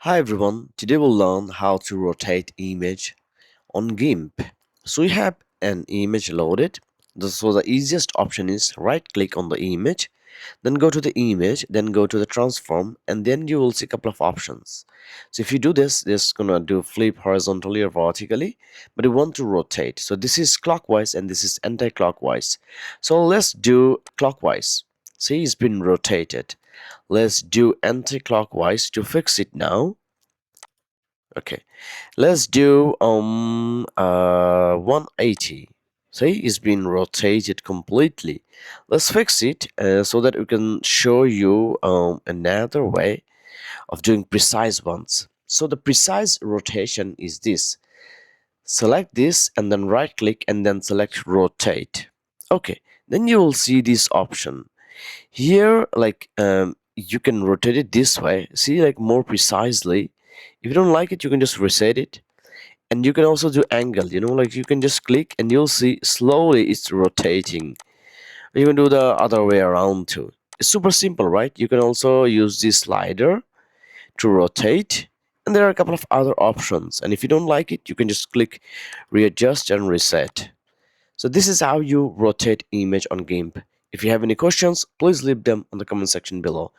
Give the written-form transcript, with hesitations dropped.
Hi everyone, today we'll learn how to rotate image on GIMP. So we have an image loaded. So the easiest option is right click on the image, then go to the image, then go to the transform, and then you will see a couple of options. So if you do this is gonna do flip horizontally or vertically, but you want to rotate. So this is clockwise and this is anti-clockwise. So let's do clockwise. See, it's been rotated. Let's do anti-clockwise to fix it now. Okay, let's do 180. See, it's been rotated completely. Let's fix it so that we can show you another way of doing precise ones. So the precise rotation is this. Select this and then right click and then select rotate. Okay, then you will see this option here, like you can rotate it this way, see, like more precisely. If you don't like it, you can just reset it. And you can also do angle, like you can just click and you'll see slowly it's rotating. You can do the other way around too. It's super simple, right? You can also use this slider to rotate, and there are a couple of other options, and if you don't like it, you can just click readjust and reset. So this is how you rotate image on GIMP. If you have any questions, please leave them on the comment section below.